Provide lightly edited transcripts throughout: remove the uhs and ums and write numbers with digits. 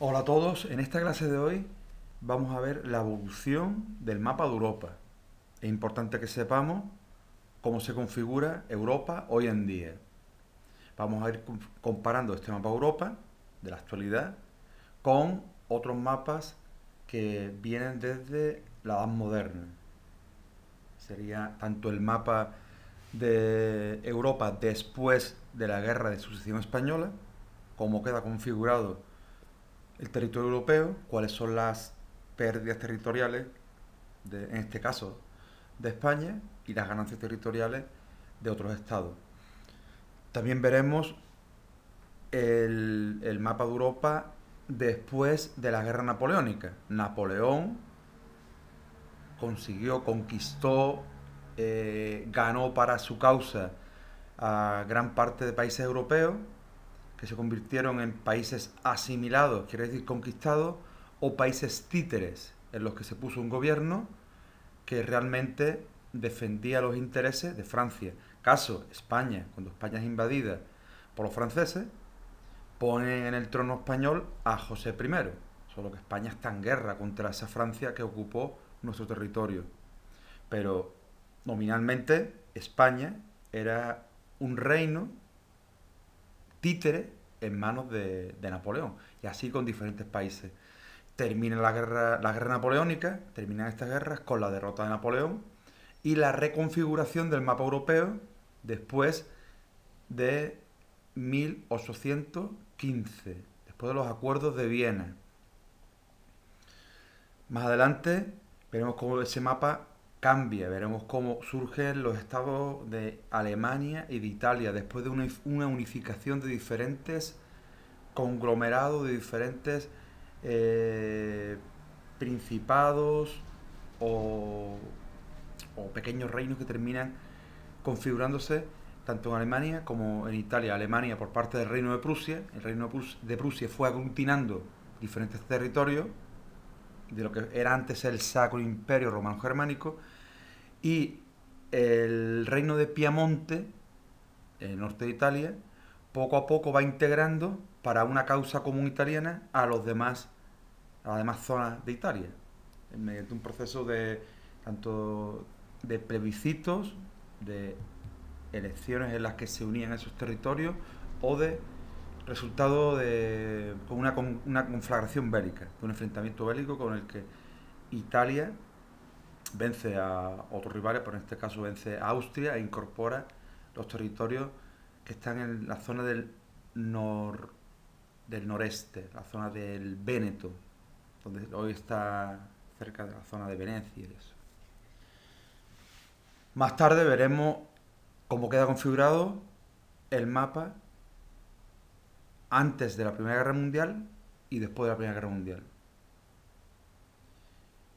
Hola a todos, en esta clase de hoy vamos a ver la evolución del mapa de Europa. Es importante que sepamos cómo se configura Europa hoy en día. Vamos a ir comparando este mapa de Europa de la actualidad con otros mapas que vienen desde la Edad Moderna. Sería tanto el mapa de Europa después de la Guerra de Sucesión Española, cómo queda configurado el territorio europeo, cuáles son las pérdidas territoriales, en este caso de España, y las ganancias territoriales de otros estados. También veremos el mapa de Europa después de la guerra napoleónica. Napoleón conquistó, ganó para su causa a gran parte de países europeos que se convirtieron en países asimilados, quiere decir conquistados, o países títeres, en los que se puso un gobierno que realmente defendía los intereses de Francia. Caso España, cuando España es invadida por los franceses, ponen en el trono español a José I, solo que España está en guerra contra esa Francia que ocupó nuestro territorio. Pero nominalmente España era un reino títere en manos de Napoleón, y así con diferentes países. Termina la guerra napoleónica, terminan estas guerras con la derrota de Napoleón y la reconfiguración del mapa europeo después de 1815, después de los acuerdos de Viena. Más adelante veremos cómo ese mapa cambia, veremos cómo surgen los estados de Alemania y de Italia después de una unificación de diferentes conglomerados, de diferentes eh, principados o, o pequeños reinos que terminan configurándose tanto en Alemania como en Italia. Alemania por parte del Reino de Prusia, el Reino de Prusia fue aglutinando diferentes territorios de lo que era antes el Sacro Imperio Romano Germánico, y el Reino de Piamonte, en el norte de Italia, poco a poco va integrando para una causa común italiana a las demás zonas de Italia, mediante un proceso de tanto de plebiscitos, de elecciones en las que se unían esos territorios, o de resultado de una conflagración bélica, de un enfrentamiento bélico con el que Italia vence a otros rivales, pero en este caso vence a Austria e incorpora los territorios que están en la zona del noreste, la zona del Véneto, donde hoy está cerca de la zona de Venecia y eso. Más tarde veremos cómo queda configurado el mapa antes de la Primera Guerra Mundial y después de la Primera Guerra Mundial.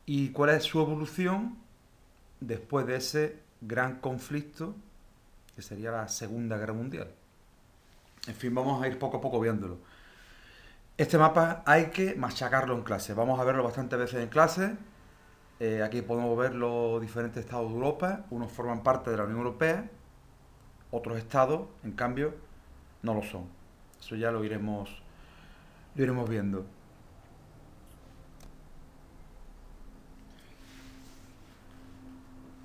Y cuál es su evolución después de ese gran conflicto que sería la Segunda Guerra Mundial. En fin, vamos a ir poco a poco viéndolo. Este mapa hay que machacarlo en clase. Vamos a verlo bastantes veces en clase. Aquí podemos ver los diferentes estados de Europa. Unos forman parte de la Unión Europea, otros estados, en cambio, no lo son. Eso ya lo iremos viendo.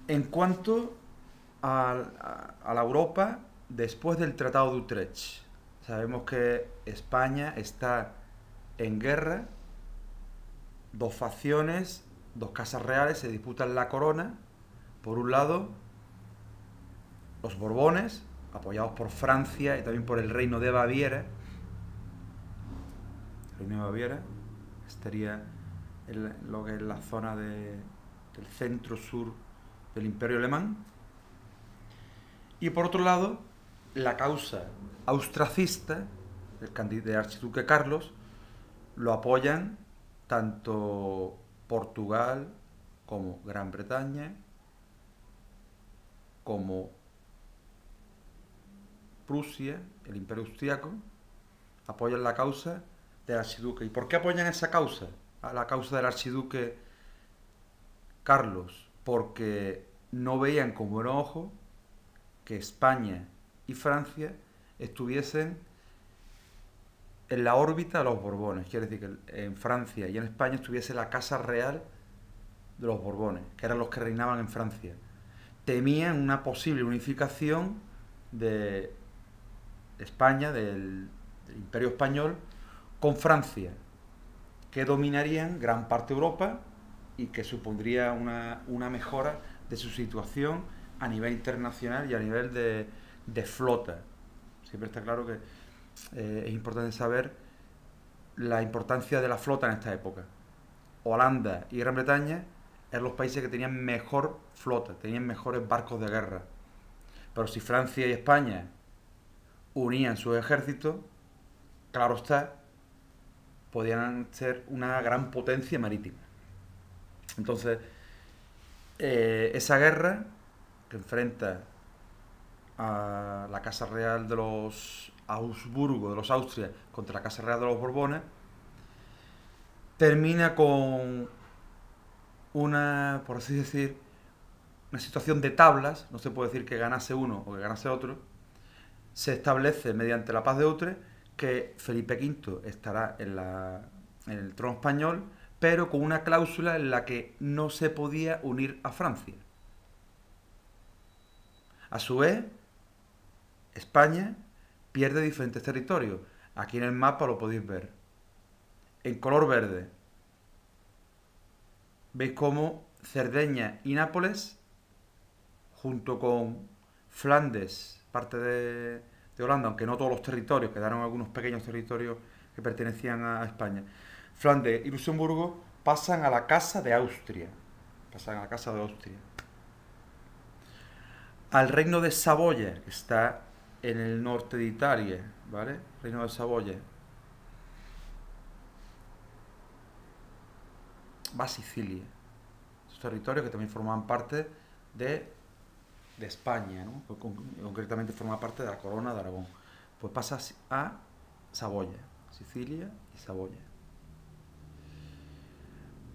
En cuanto a la Europa después del Tratado de Utrecht, sabemos que España está en guerra, dos facciones, dos casas reales se disputan la corona. Por un lado, los Borbones, apoyados por Francia y también por el Reino de Baviera. El Reino de Baviera estaría en lo que es la zona del centro-sur del Imperio Alemán. Y por otro lado, la causa austracista del archiduque Carlos lo apoyan tanto Portugal como Gran Bretaña, como Prusia, el Imperio Austriaco, apoyan la causa del archiduque. ¿Y por qué apoyan esa causa? A la causa del archiduque Carlos, porque no veían con buen ojo que España y Francia estuviesen en la órbita de los Borbones. Quiere decir que en Francia y en España estuviese la casa real de los Borbones, que eran los que reinaban en Francia. Temían una posible unificación de España, del Imperio Español, con Francia, que dominarían gran parte de Europa y que supondría una mejora de su situación a nivel internacional y a nivel de flota. Siempre está claro que es importante saber la importancia de la flota en esta época. Holanda y Gran Bretaña eran los países que tenían mejor flota, tenían mejores barcos de guerra. Pero si Francia y España unían sus ejércitos, claro está, podían ser una gran potencia marítima. Entonces, esa guerra que enfrenta a la Casa Real de los Augsburgo, de los Austria, contra la Casa Real de los Borbones, termina con una, por así decir, una situación de tablas. No se puede decir que ganase uno o que ganase otro. Se establece mediante la paz de Utrecht que Felipe V estará en el trono español, pero con una cláusula en la que no se podía unir a Francia. A su vez, España pierde diferentes territorios. Aquí en el mapa lo podéis ver. En color verde, veis cómo Cerdeña y Nápoles, junto con Flandes, parte de Holanda, aunque no todos los territorios, quedaron algunos pequeños territorios que pertenecían a España, Flandes y Luxemburgo pasan a la Casa de Austria. Al reino de Saboya, que está en el norte de Italia, ¿vale? Reino de Saboya. Va a Sicilia. Esos territorios que también formaban parte de España, ¿no? Concretamente forma parte de la corona de Aragón. Pues pasa a Saboya, Sicilia y Saboya.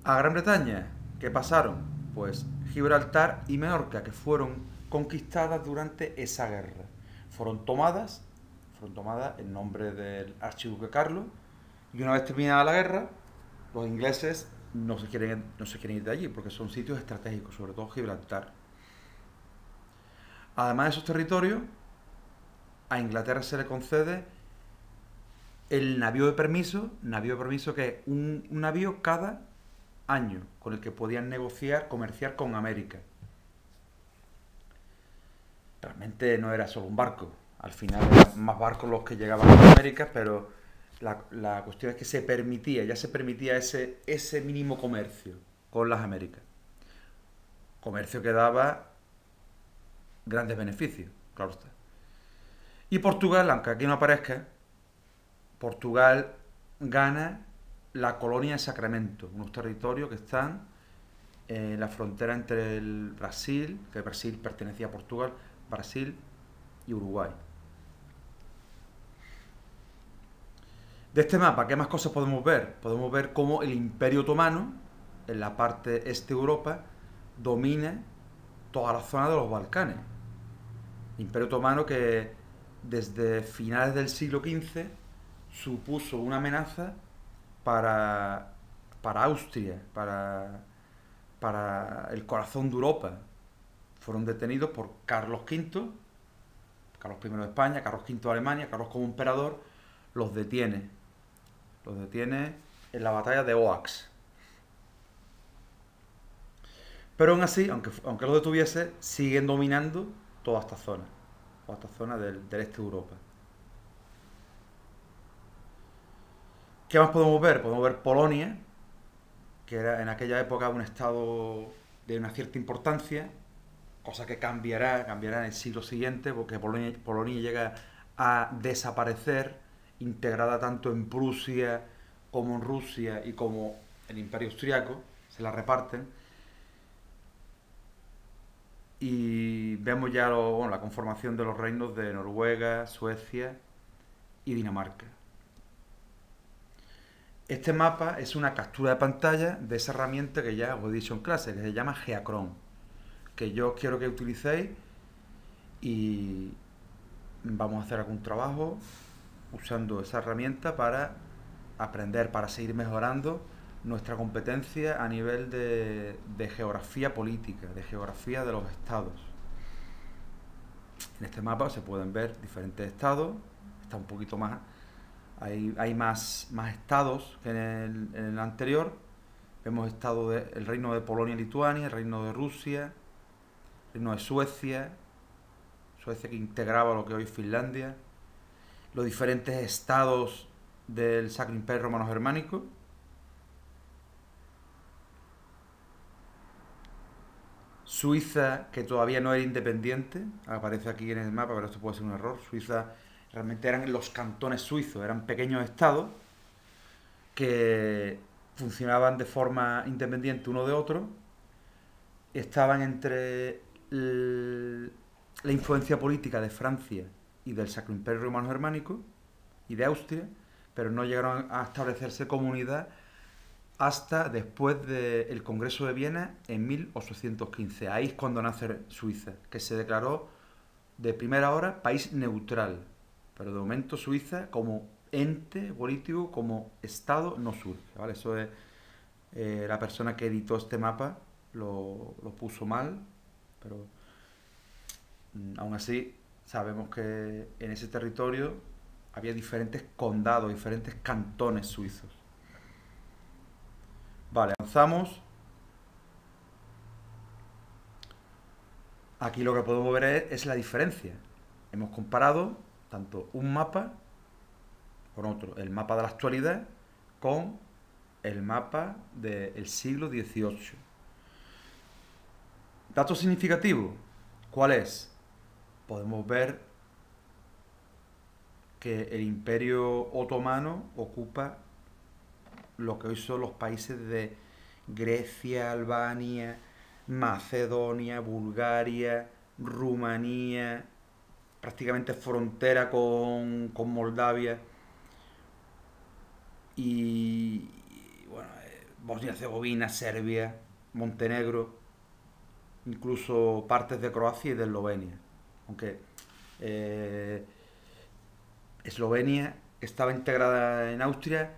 A Gran Bretaña, ¿qué pasaron? Pues Gibraltar y Menorca, que fueron conquistadas durante esa guerra. Fueron tomadas en nombre del archiduque Carlos, y una vez terminada la guerra, los ingleses no se quieren ir de allí, porque son sitios estratégicos, sobre todo Gibraltar. Además de esos territorios, a Inglaterra se le concede el navío de permiso que es un navío cada año, con el que podían comerciar con América. Realmente no era solo un barco, al final eran más barcos los que llegaban a América, pero la cuestión es que ya se permitía ese mínimo comercio con las Américas. Comercio que daba grandes beneficios, claro está. Y Portugal, aunque aquí no aparezca, Portugal gana la colonia de Sacramento, unos territorios que están en la frontera entre el Brasil, que Brasil pertenecía a Portugal, Brasil y Uruguay. De este mapa, ¿qué más cosas podemos ver? Podemos ver cómo el Imperio Otomano, en la parte este de Europa, domina toda la zona de los Balcanes. Imperio Otomano que desde finales del siglo XV supuso una amenaza para Austria, para el corazón de Europa. Fueron detenidos por Carlos V, Carlos I de España, Carlos V de Alemania. Carlos, como emperador, los detiene en la batalla de Oax. Pero aún así, aunque los detuviese, siguen dominando toda esta zona del este de Europa. ¿Qué más podemos ver? Podemos ver Polonia, que era en aquella época un estado de una cierta importancia, cosa que cambiará en el siglo siguiente, porque Polonia llega a desaparecer, integrada tanto en Prusia como en Rusia y como el Imperio Austriaco, se la reparten. Y vemos ya la conformación de los reinos de Noruega, Suecia y Dinamarca. Este mapa es una captura de pantalla de esa herramienta que ya os he dicho en clase, que se llama Geacron, que yo quiero que utilicéis, y vamos a hacer algún trabajo usando esa herramienta para aprender, para seguir mejorando nuestra competencia a nivel de geografía política, de geografía de los estados. En este mapa se pueden ver diferentes estados, está un poquito más, hay más estados que en el anterior. Vemos el reino de Polonia y Lituania, el reino de Rusia, el reino de Suecia, Suecia que integraba lo que hoy es Finlandia, los diferentes estados del Sacro Imperio Romano Germánico, Suiza, que todavía no era independiente, aparece aquí en el mapa, pero esto puede ser un error. Suiza realmente eran los cantones suizos, eran pequeños estados que funcionaban de forma independiente uno de otro, estaban entre la influencia política de Francia y del Sacro Imperio Romano Germánico y de Austria, pero no llegaron a establecerse comunidad hasta después del Congreso de Viena en 1815. Ahí es cuando nace Suiza, que se declaró de primera hora país neutral. Pero de momento Suiza como ente político, como Estado, no surge. ¿Vale? Eso es la persona que editó este mapa lo puso mal, pero aún así sabemos que en ese territorio había diferentes condados, diferentes cantones suizos. Vale, avanzamos. Aquí lo que podemos ver es la diferencia. Hemos comparado tanto un mapa con otro, el mapa de la actualidad con el mapa del siglo XVIII. Dato significativo, ¿cuál es? Podemos ver que el Imperio Otomano ocupa lo que hoy son los países de Grecia, Albania, Macedonia, Bulgaria, Rumanía, prácticamente frontera con Moldavia y bueno, Bosnia-Herzegovina, Serbia, Montenegro, incluso partes de Croacia y de Eslovenia. Aunque Eslovenia estaba integrada en Austria,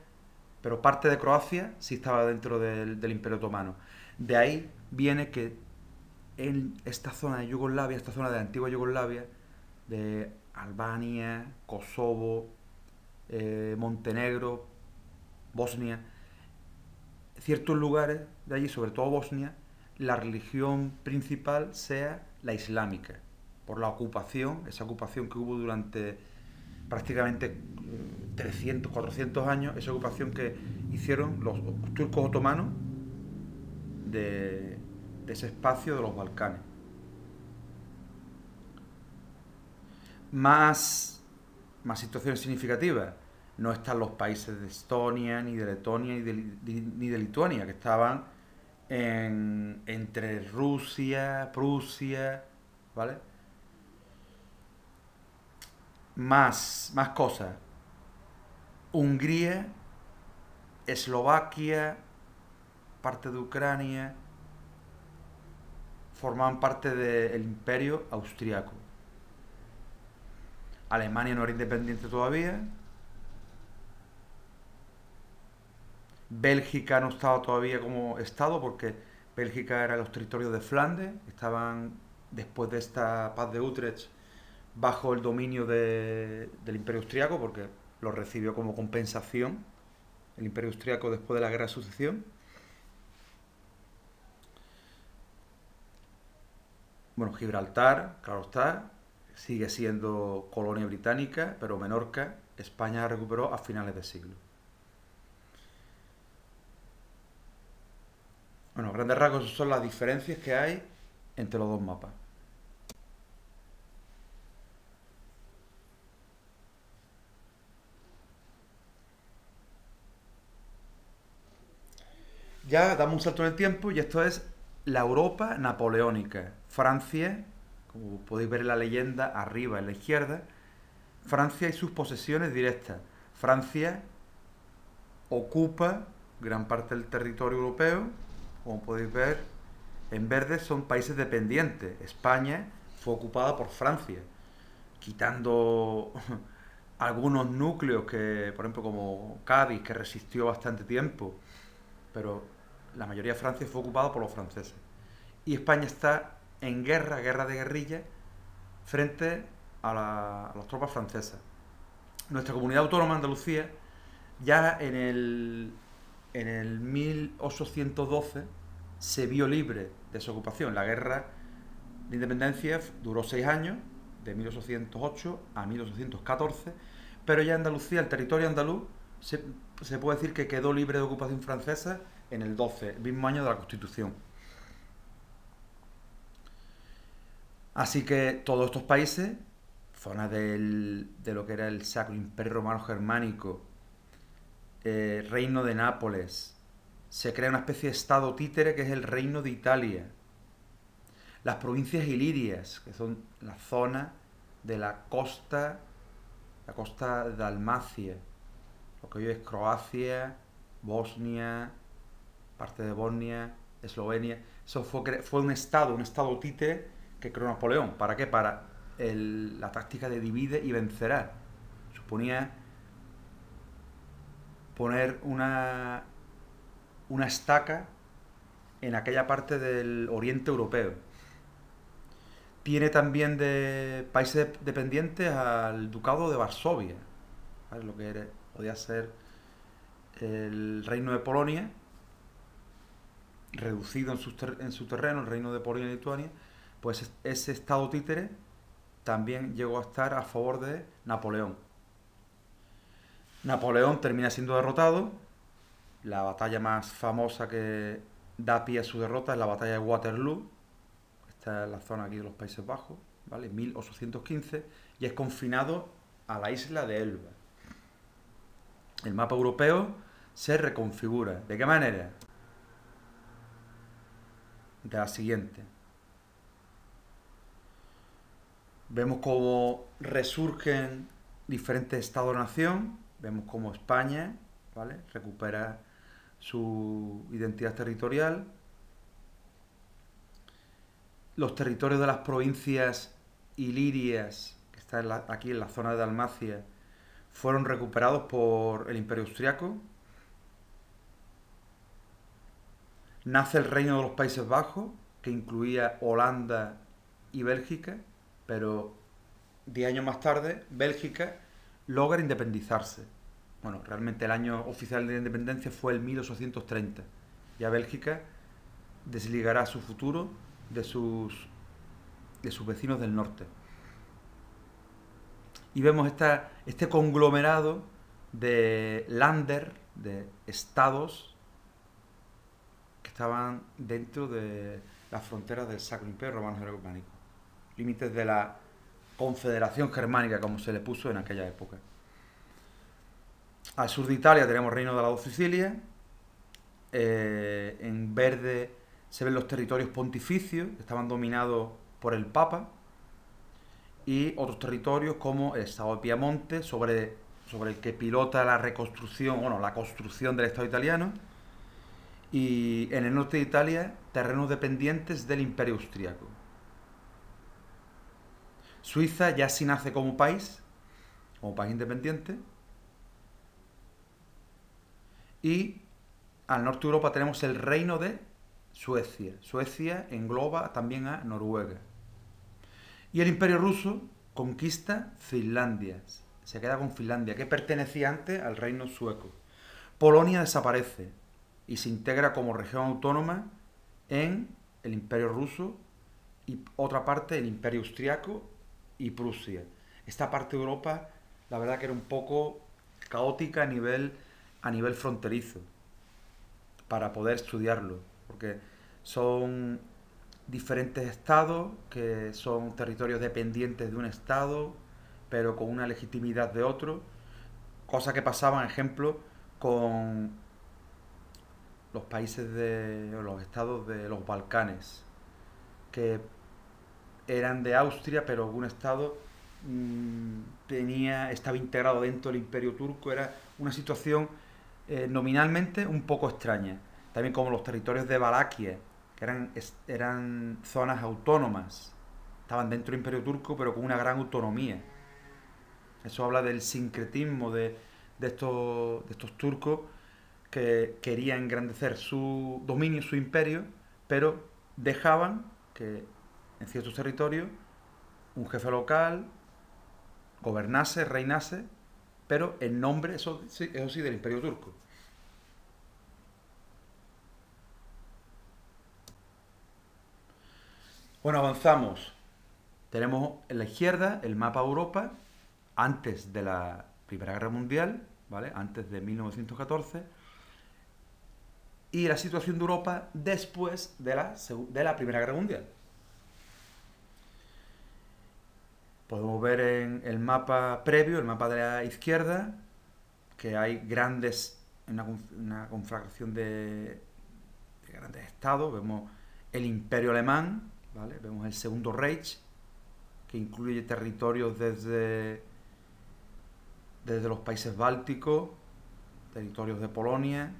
pero parte de Croacia sí estaba dentro del Imperio Otomano. De ahí viene que en esta zona de Yugoslavia, esta zona de la antigua Yugoslavia, de Albania, Kosovo, Montenegro, Bosnia, ciertos lugares de allí, sobre todo Bosnia, la religión principal sea la islámica, por la ocupación, esa ocupación que hubo durante prácticamente 300, 400 años, esa ocupación que hicieron los turcos otomanos de ese espacio de los Balcanes. Más situaciones significativas. No están los países de Estonia, ni de Letonia, ni de Lituania, que estaban entre Rusia, Prusia, ¿vale? Más cosas. Hungría, Eslovaquia, parte de Ucrania, formaban parte del Imperio Austriaco. Alemania no era independiente todavía. Bélgica no estaba todavía como Estado porque Bélgica era los territorios de Flandes, estaban después de esta paz de Utrecht bajo el dominio del Imperio Austriaco porque lo recibió como compensación el Imperio Austriaco después de la Guerra de Sucesión. Bueno, Gibraltar, claro está, sigue siendo colonia británica, pero Menorca, España la recuperó a finales de siglo. Bueno, a grandes rasgos son las diferencias que hay entre los dos mapas. Ya damos un salto en el tiempo y esto es la Europa napoleónica. Francia, como podéis ver en la leyenda arriba en la izquierda, Francia y sus posesiones directas. Francia ocupa gran parte del territorio europeo, como podéis ver en verde son países dependientes. España fue ocupada por Francia, quitando algunos núcleos que, por ejemplo, como Cádiz, que resistió bastante tiempo, pero la mayoría de Francia fue ocupada por los franceses. Y España está en guerra, guerra de guerrilla, frente a las tropas francesas. Nuestra comunidad autónoma, Andalucía, ya en el 1812 se vio libre de esa ocupación. La guerra de independencia duró 6 años, de 1808 a 1814, pero ya Andalucía, el territorio andaluz, se puede decir que quedó libre de ocupación francesa en el 12, el mismo año de la Constitución. Así que todos estos países, zonas de lo que era el Sacro Imperio Romano Germánico, Reino de Nápoles, se crea una especie de estado títere que es el Reino de Italia. Las provincias ilirias, que son la zona de la costa de Dalmacia, lo que hoy es Croacia, Bosnia, parte de Bosnia, Eslovenia. Eso fue un estado títere que creó Napoleón. ¿Para qué? Para la táctica de divide y vencerás. Suponía poner una estaca en aquella parte del oriente europeo. Tiene también de países dependientes al Ducado de Varsovia, ¿vale? Lo que podía ser el Reino de Polonia, reducido en su terreno, el Reino de Polonia y Lituania. Pues ese estado títere también llegó a estar a favor de Napoleón. Napoleón termina siendo derrotado. La batalla más famosa que da pie a su derrota es la batalla de Waterloo. Esta es la zona aquí de los Países Bajos, ¿vale? 1815, y es confinado a la isla de Elba. El mapa europeo se reconfigura. ¿De qué manera? De la siguiente. Vemos cómo resurgen diferentes estados-nación. Vemos cómo España, ¿vale?, recupera su identidad territorial. Los territorios de las provincias ilirias, que están aquí en la zona de Dalmacia, fueron recuperados por el Imperio Austriaco. Nace el Reino de los Países Bajos, que incluía Holanda y Bélgica, pero 10 años más tarde, Bélgica logra independizarse. Bueno, realmente el año oficial de independencia fue el 1830. Ya Bélgica desligará su futuro de sus vecinos del norte. Y vemos este conglomerado de Länder, de estados, que estaban dentro de las fronteras del Sacro Imperio Romano Germánico. Límites de la Confederación Germánica, como se le puso en aquella época. Al sur de Italia tenemos Reino de las Dos Sicilias. En verde se ven los territorios pontificios, que estaban dominados por el Papa. Y otros territorios como el Estado de Piamonte, sobre el que pilota la reconstrucción, bueno, la construcción del Estado italiano. Y en el norte de Italia, terrenos dependientes del Imperio Austriaco. Suiza ya sí nace como país independiente. Y al norte de Europa tenemos el Reino de Suecia. Suecia engloba también a Noruega. Y el Imperio Ruso conquista Finlandia. Se queda con Finlandia, que pertenecía antes al Reino Sueco. Polonia desaparece y se integra como región autónoma en el Imperio Ruso y otra parte el Imperio Austriaco y Prusia. Esta parte de Europa, la verdad que era un poco caótica a nivel fronterizo para poder estudiarlo, porque son diferentes estados que son territorios dependientes de un estado, pero con una legitimidad de otro, cosa que pasaba, por ejemplo, con los países los estados de los Balcanes, que eran de Austria, pero algún estado estaba integrado dentro del Imperio Turco. Era una situación nominalmente un poco extraña. También como los territorios de Valaquia, que eran zonas autónomas, estaban dentro del Imperio Turco, pero con una gran autonomía. Eso habla del sincretismo de estos turcos que querían engrandecer su dominio, su imperio, pero dejaban que en ciertos territorios un jefe local gobernase, reinase, pero en nombre, eso sí, del imperio turco. Bueno, avanzamos. Tenemos en la izquierda el mapa de Europa antes de la Primera Guerra Mundial, ¿vale? Antes de 1914, y la situación de Europa después de la Primera Guerra Mundial. Podemos ver en el mapa previo, el mapa de la izquierda, que hay una conflagración de grandes estados. Vemos el Imperio Alemán, ¿vale? Vemos el Segundo Reich, que incluye territorios desde los países bálticos, territorios de Polonia,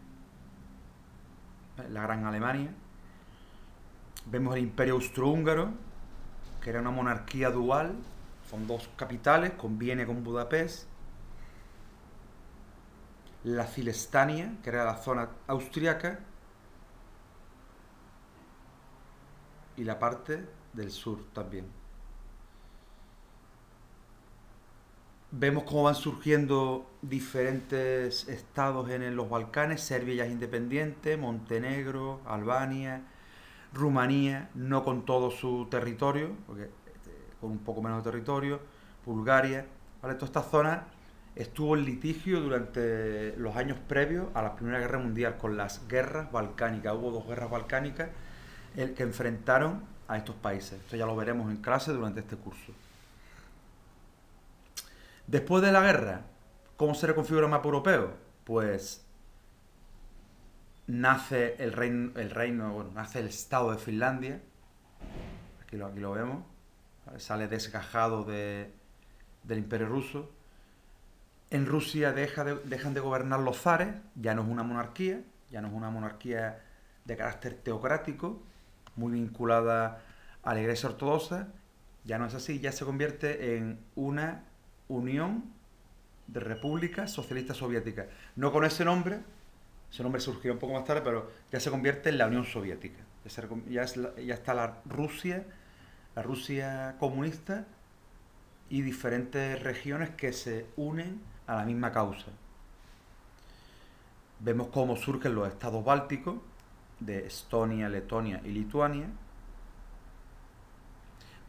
la Gran Alemania. Vemos el Imperio Austrohúngaro, que era una monarquía dual, son dos capitales, con Viena y con Budapest. La Cilestania, que era la zona austriaca, y la parte del sur también. Vemos cómo van surgiendo diferentes estados en los Balcanes. Serbia ya es independiente, Montenegro, Albania, Rumanía, no con todo su territorio, porque con un poco menos de territorio, Bulgaria, ¿vale? Toda esta zona estuvo en litigio durante los años previos a la Primera Guerra Mundial con las guerras balcánicas. Hubo dos guerras balcánicas que enfrentaron a estos países. Esto ya lo veremos en clase durante este curso. Después de la guerra, ¿cómo se reconfigura el mapa europeo? Pues nace nace el Estado de Finlandia. Aquí lo vemos. ¿Vale? Sale desgajado del Imperio Ruso. En Rusia dejan de gobernar los zares, ya no es una monarquía de carácter teocrático, muy vinculada a la Iglesia Ortodoxa, ya no es así, ya se convierte en una Unión de Repúblicas Socialistas Soviéticas. No con ese nombre surgirá un poco más tarde, pero ya se convierte en la Unión Soviética. Ya está la Rusia comunista y diferentes regiones que se unen a la misma causa. Vemos cómo surgen los estados bálticos de Estonia, Letonia y Lituania.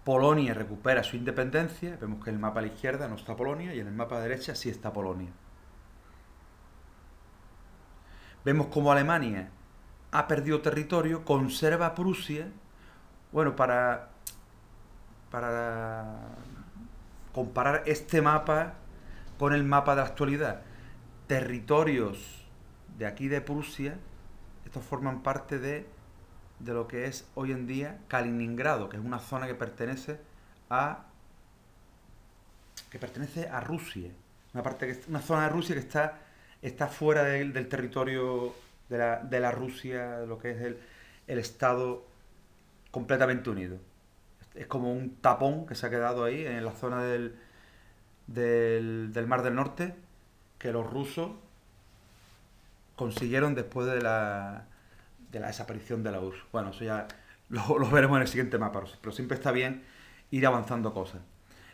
Polonia recupera su independencia. Vemos que en el mapa a la izquierda no está Polonia y en el mapa a la derecha sí está Polonia. Vemos cómo Alemania ha perdido territorio, conserva Prusia. Bueno, para comparar este mapa con el mapa de la actualidad, territorios de aquí de Prusia, estos forman parte de lo que es hoy en día Kaliningrado, que es una zona que pertenece a Rusia, una zona de Rusia que está fuera del territorio de la Rusia, de lo que es el Estado completamente unido. Es como un tapón que se ha quedado ahí en la zona del Mar del Norte, que los rusos consiguieron después de la desaparición de la URSS. Bueno, eso ya lo veremos en el siguiente mapa, pero siempre está bien ir avanzando cosas.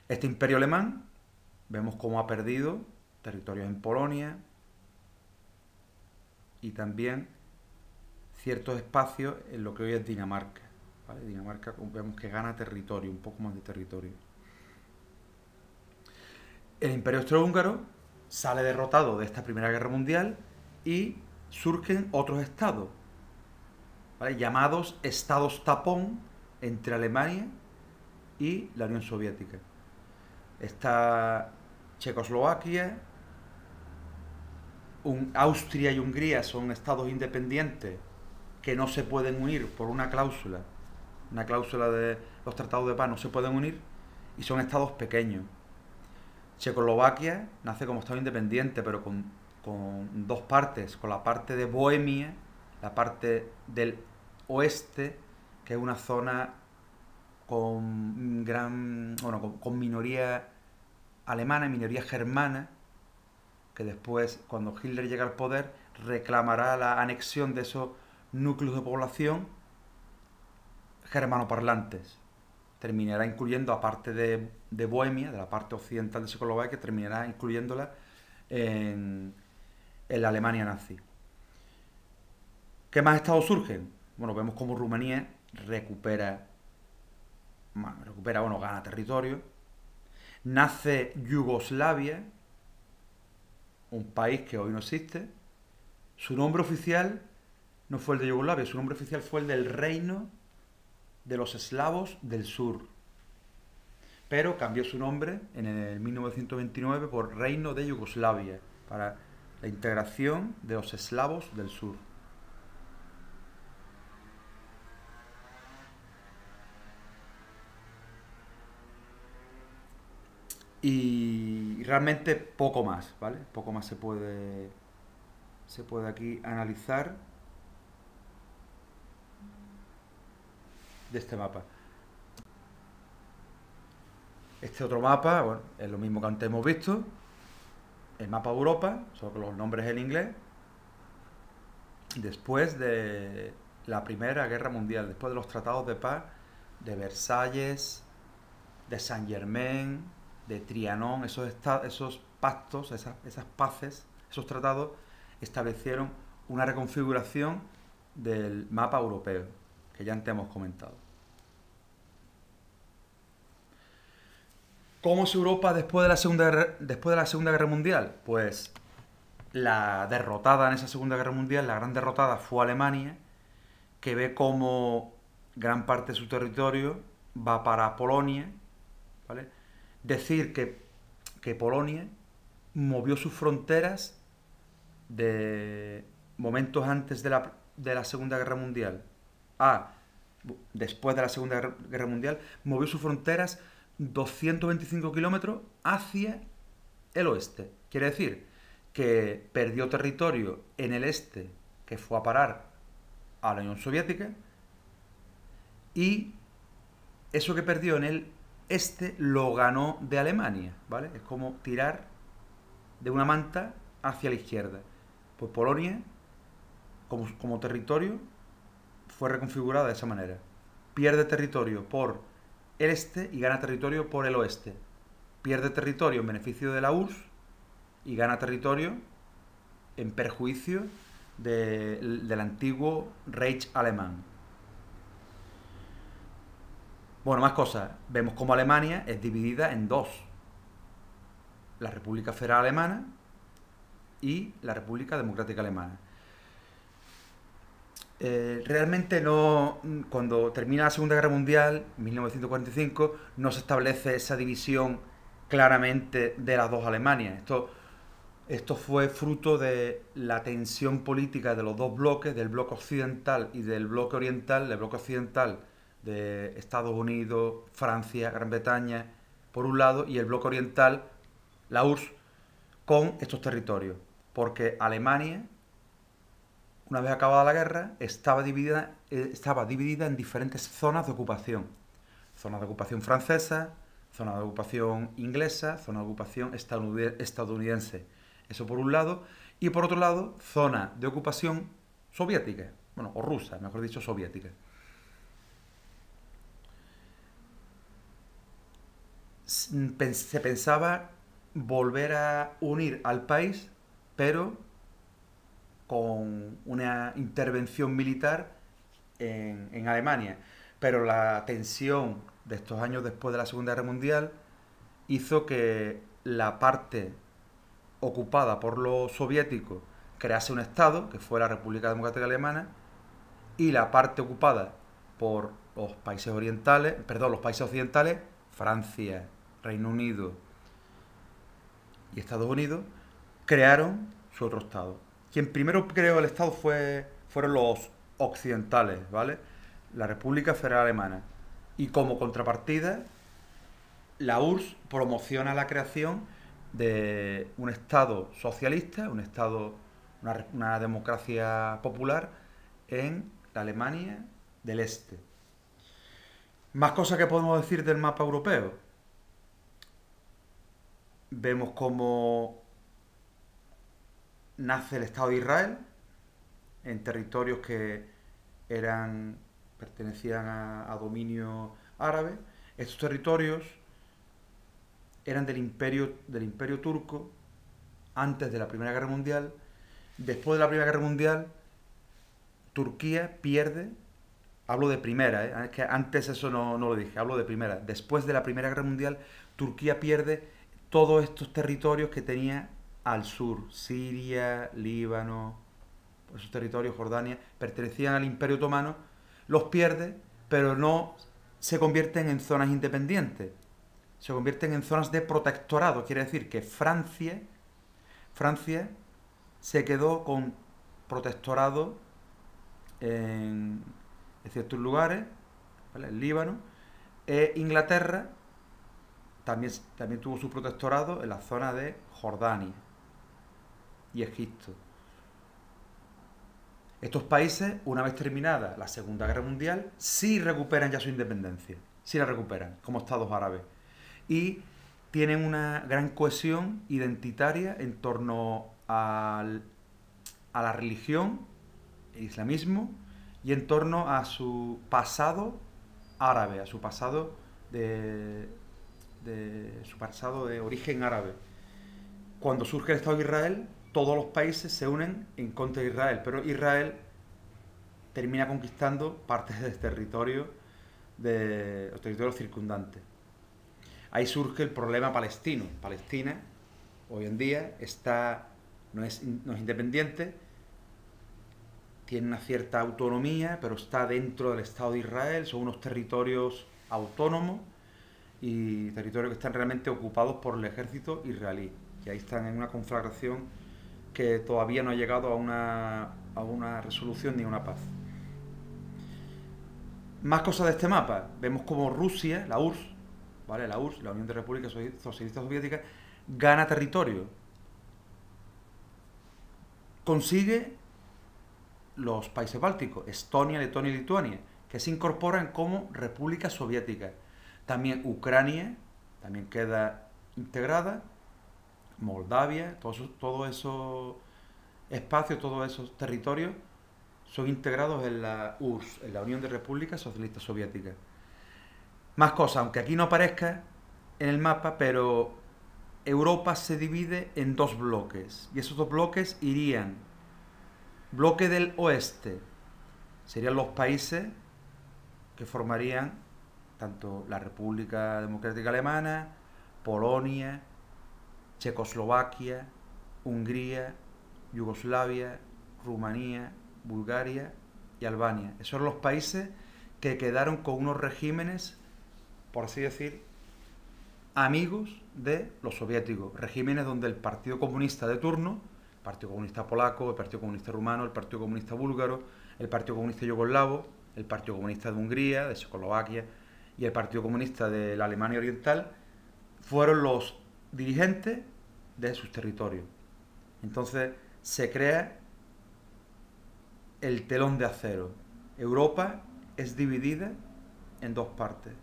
Este imperio alemán, vemos cómo ha perdido territorios en Polonia y también ciertos espacios en lo que hoy es Dinamarca. ¿Vale? Dinamarca vemos que gana territorio, un poco más de territorio. El Imperio Austrohúngaro sale derrotado de esta Primera Guerra Mundial y surgen otros estados, ¿vale? Llamados estados tapón entre Alemania y la Unión Soviética. Está Checoslovaquia, Austria y Hungría son estados independientes que no se pueden unir por una cláusula de los tratados de paz, no se pueden unir y son estados pequeños. Checoslovaquia nace como estado independiente, pero con dos partes, con la parte de Bohemia, la parte del oeste, que es una zona con minoría alemana, minoría germana, que después, cuando Hitler llega al poder, reclamará la anexión de esos núcleos de población germanoparlantes. Terminará incluyendo, aparte de Bohemia, de la parte occidental de Checoslovaquia, terminará incluyéndola en la Alemania nazi. ¿Qué más estados surgen? Bueno, vemos como Rumanía gana territorio. Nace Yugoslavia, un país que hoy no existe. Su nombre oficial no fue el de Yugoslavia, su nombre oficial fue el del Reino de los Eslavos del Sur. Pero cambió su nombre en el 1929 por Reino de Yugoslavia, para la integración de los eslavos del sur. Y realmente poco más, ¿vale? Poco más se puede aquí analizar de este mapa. Este otro mapa, bueno, es lo mismo que antes hemos visto, el mapa de Europa, solo que los nombres en inglés, después de la Primera Guerra Mundial, después de los tratados de paz de Versalles, de Saint Germain, de Trianon, esos pactos, esas paces, esos tratados establecieron una reconfiguración del mapa europeo, que ya antes hemos comentado. ¿Cómo es Europa después de la Segunda Guerra Mundial? Pues la derrotada en esa Segunda Guerra Mundial, la gran derrotada fue Alemania, que ve cómo gran parte de su territorio va para Polonia, ¿vale? Decir que Polonia movió sus fronteras de momentos antes de la Segunda Guerra Mundial a después de la Segunda Guerra Mundial, movió sus fronteras 225 kilómetros hacia el oeste. Quiere decir que perdió territorio en el este, que fue a parar a la Unión Soviética, y eso que perdió en el este lo ganó de Alemania, ¿vale? Es como tirar de una manta hacia la izquierda. Pues Polonia, como territorio, fue reconfigurada de esa manera. Pierde territorio por el este y gana territorio por el oeste. Pierde territorio en beneficio de la URSS y gana territorio en perjuicio del antiguo Reich alemán. Bueno, más cosas. Vemos cómo Alemania es dividida en dos. La República Federal Alemana y la República Democrática Alemana. Realmente no, cuando termina la Segunda Guerra Mundial, 1945, no se establece esa división claramente de las dos Alemanias. Esto fue fruto de la tensión política de los dos bloques, del bloque occidental y del bloque oriental. Del bloque occidental de Estados Unidos, Francia, Gran Bretaña, por un lado, y el bloque oriental, la URSS, con estos territorios. Porque Alemania, una vez acabada la guerra, estaba dividida en diferentes zonas de ocupación. Zonas de ocupación francesa, zona de ocupación inglesa, zona de ocupación estadounidense. Eso por un lado. Y por otro lado, zona de ocupación soviética. Bueno, o rusa, mejor dicho, soviética. Se pensaba volver a unir al país, pero con una intervención militar en Alemania. Pero la tensión de estos años después de la Segunda Guerra Mundial hizo que la parte ocupada por los soviéticos crease un Estado, que fue la República Democrática Alemana, y la parte ocupada por los países occidentales, Francia, Reino Unido y Estados Unidos, crearon su otro Estado. Quien primero creó el Estado fueron los occidentales, ¿vale? La República Federal Alemana. Y como contrapartida, la URSS promociona la creación de un Estado socialista, una democracia popular en la Alemania del Este. Más cosas que podemos decir del mapa europeo. Vemos cómo nace el Estado de Israel en territorios que pertenecían a dominio árabe. Estos territorios eran del imperio turco antes de la Primera Guerra Mundial. Después de la Primera Guerra Mundial, Turquía pierde, hablo de primera, es que antes eso no lo dije, hablo de primera. Después de la Primera Guerra Mundial, Turquía pierde todos estos territorios que tenía al sur, Siria, Líbano, esos territorios, Jordania, pertenecían al Imperio Otomano, los pierde, pero no se convierten en zonas independientes, se convierten en zonas de protectorado. Quiere decir que Francia se quedó con protectorado en ciertos lugares, ¿vale? El Líbano, e Inglaterra también tuvo su protectorado en la zona de Jordania y Egipto. Estos países, una vez terminada la Segunda Guerra Mundial, sí recuperan ya su independencia, sí la recuperan como estados árabes y tienen una gran cohesión identitaria en torno a la religión, el islamismo, y en torno a su pasado árabe, a su pasado de origen árabe. Cuando surge el Estado de Israel, todos los países se unen en contra de Israel, pero Israel termina conquistando partes del territorio de los territorios circundantes. Ahí surge el problema palestino. Palestina hoy en día no es independiente, tiene una cierta autonomía, pero está dentro del Estado de Israel, son unos territorios autónomos y territorios que están realmente ocupados por el ejército israelí. Y ahí están en una conflagración que todavía no ha llegado a una resolución ni a una paz. Más cosas de este mapa. Vemos como Rusia, la URSS, ¿vale? La URSS, la Unión de Repúblicas Socialistas Soviéticas, gana territorio. Consigue los países bálticos, Estonia, Letonia y Lituania, que se incorporan como repúblicas soviéticas. También Ucrania, también queda integrada, Moldavia, todos esos espacios, todos esos territorios son integrados en la URSS, en la Unión de Repúblicas Socialistas Soviéticas. Más cosas, aunque aquí no aparezca en el mapa, pero Europa se divide en dos bloques, y esos dos bloques irían: bloque del oeste, serían los países que formarían tanto la República Democrática Alemana, Polonia, Checoslovaquia, Hungría, Yugoslavia, Rumanía, Bulgaria y Albania. Esos son los países que quedaron con unos regímenes, por así decir, amigos de los soviéticos. Regímenes donde el Partido Comunista de turno, el Partido Comunista Polaco, el Partido Comunista Rumano, el Partido Comunista Búlgaro, el Partido Comunista Yugoslavo, el Partido Comunista de Hungría, de Checoslovaquia y el Partido Comunista de la Alemania Oriental, fueron los dirigentes de sus territorios. Entonces se crea el telón de acero. Europa es dividida en dos partes.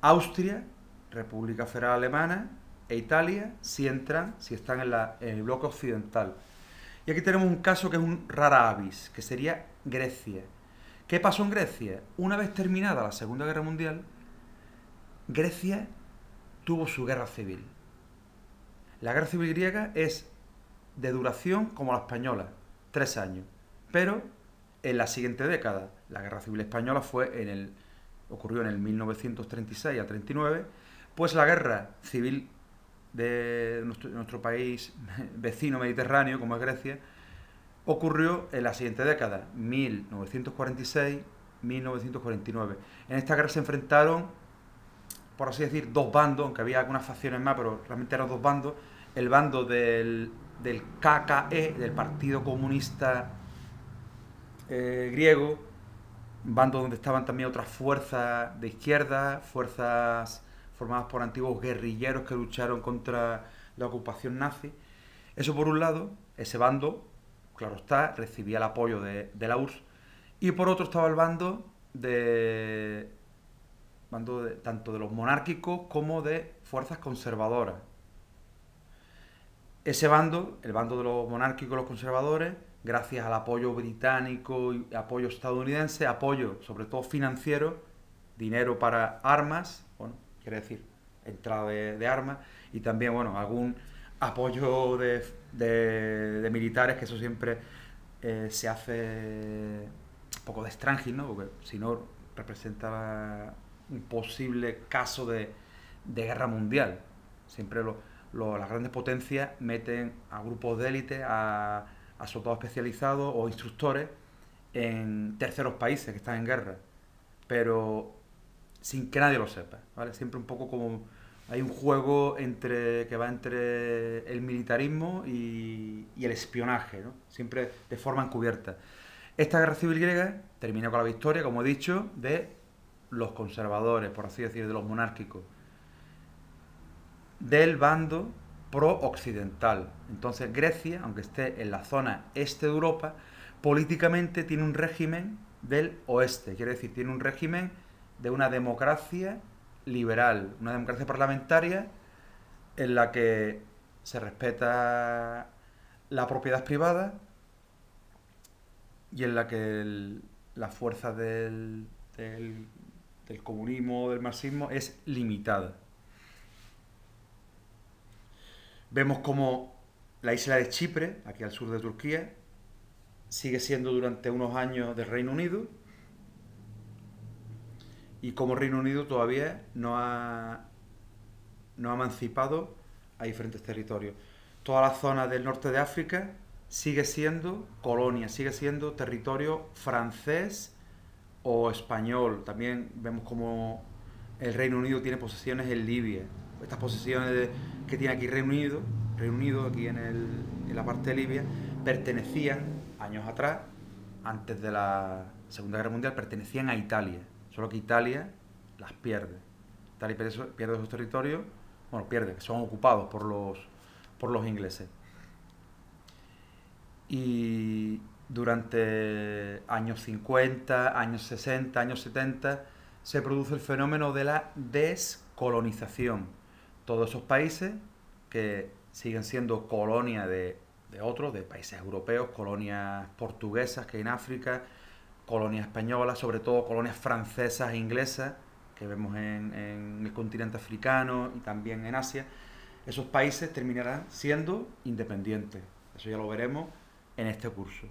Austria, República Federal Alemana, e Italia si están en el bloque occidental. Y aquí tenemos un caso que es un rara avis, que sería Grecia. ¿Qué pasó en Grecia? Una vez terminada la Segunda Guerra Mundial, Grecia tuvo su guerra civil. La guerra civil griega es de duración como la española, 3 años. Pero en la siguiente década, la guerra civil española ocurrió en el 1936 a 39, pues la guerra civil de nuestro país vecino mediterráneo, como es Grecia, ocurrió en la siguiente década, 1946-1949. En esta guerra se enfrentaron, por así decir, dos bandos, aunque había algunas facciones más, pero realmente eran dos bandos. El bando del KKE, del Partido Comunista griego, bando donde estaban también otras fuerzas de izquierda, fuerzas formadas por antiguos guerrilleros que lucharon contra la ocupación nazi. Eso por un lado, ese bando, claro está, recibía el apoyo de la URSS, y por otro estaba el bando tanto de los monárquicos como de fuerzas conservadoras, ese bando, el bando de los monárquicos, los conservadores, gracias al apoyo británico y apoyo estadounidense, apoyo sobre todo financiero, dinero para armas, bueno, quiere decir, entrada de armas, y también, bueno, algún apoyo de militares, que eso siempre se hace un poco de extranjis, ¿no? Porque si no representa un posible caso de guerra mundial. Siempre las grandes potencias meten a grupos de élite, a soldados especializados o instructores en terceros países que están en guerra, pero sin que nadie lo sepa, ¿vale? Siempre un poco como hay un juego que va entre el militarismo y el espionaje, ¿no? Siempre de forma encubierta. Esta guerra civil griega terminó con la victoria, como he dicho, de los conservadores, por así decir, de los monárquicos, del bando pro-occidental. Entonces Grecia, aunque esté en la zona este de Europa, políticamente tiene un régimen del oeste, quiere decir, tiene un régimen de una democracia liberal, una democracia parlamentaria en la que se respeta la propiedad privada y en la que la fuerza del comunismo o del marxismo es limitada. Vemos como la isla de Chipre, aquí al sur de Turquía, sigue siendo durante unos años del Reino Unido, y como Reino Unido todavía no ha emancipado a diferentes territorios. Toda la zona del norte de África sigue siendo colonia, sigue siendo territorio francés o español. También vemos como el Reino Unido tiene posesiones en Libia. Estas posesiones que tiene aquí Reino Unido aquí en la parte de Libia, pertenecían años atrás, antes de la Segunda Guerra Mundial, pertenecían a Italia. Solo que Italia las pierde. Italia pierde esos territorios, bueno, pierde, son ocupados por los ingleses. Y durante años 50, años 60, años 70, se produce el fenómeno de la descolonización. Todos esos países que siguen siendo colonia de otros, de países europeos, colonias portuguesas que hay en África, colonias españolas, sobre todo colonias francesas e inglesas, que vemos en el continente africano y también en Asia, esos países terminarán siendo independientes. Eso ya lo veremos en este curso.